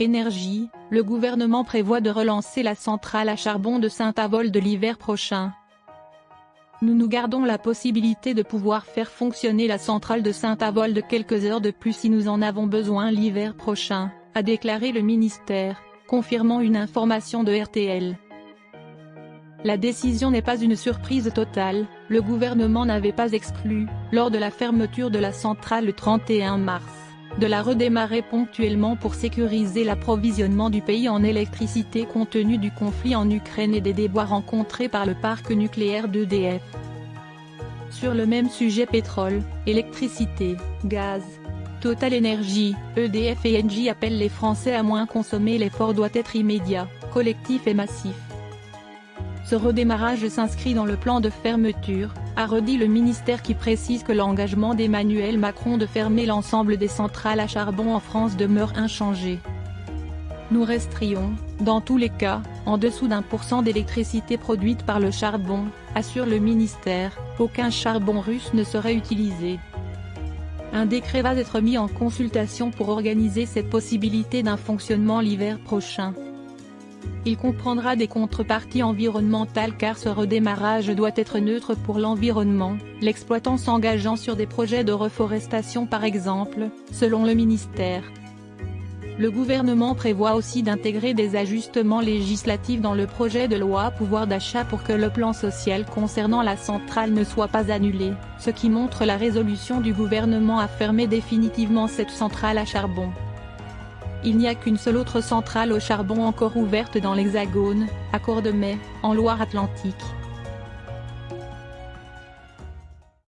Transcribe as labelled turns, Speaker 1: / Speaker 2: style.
Speaker 1: Énergie, le gouvernement prévoit de relancer la centrale à charbon de Saint-Avold l'hiver prochain. Nous gardons la possibilité de pouvoir faire fonctionner la centrale de Saint-Avold quelques heures de plus si nous en avons besoin l'hiver prochain, a déclaré le ministère, confirmant une information de RTL. La décision n'est pas une surprise totale, le gouvernement n'avait pas exclu, lors de la fermeture de la centrale le 31 mars, de la redémarrer ponctuellement pour sécuriser l'approvisionnement du pays en électricité compte tenu du conflit en Ukraine et des déboires rencontrés par le parc nucléaire d'EDF. Sur le même sujet pétrole, électricité, gaz, Total Energy, EDF et Engie appellent les Français à moins consommer. L'effort doit être immédiat, collectif et massif. Ce redémarrage s'inscrit dans le plan de fermeture, a redit le ministère qui précise que l'engagement d'Emmanuel Macron de fermer l'ensemble des centrales à charbon en France demeure inchangé. Nous resterions, dans tous les cas, en dessous d'1% d'électricité produite par le charbon, assure le ministère, aucun charbon russe ne serait utilisé. Un décret va être mis en consultation pour organiser cette possibilité d'un fonctionnement l'hiver prochain. Il comprendra des contreparties environnementales car ce redémarrage doit être neutre pour l'environnement, l'exploitant s'engageant sur des projets de reforestation par exemple, selon le ministère. Le gouvernement prévoit aussi d'intégrer des ajustements législatifs dans le projet de loi pouvoir d'achat pour que le plan social concernant la centrale ne soit pas annulé, ce qui montre la résolution du gouvernement à fermer définitivement cette centrale à charbon. Il n'y a qu'une seule autre centrale au charbon encore ouverte dans l'Hexagone, à Cordemais, en Loire-Atlantique.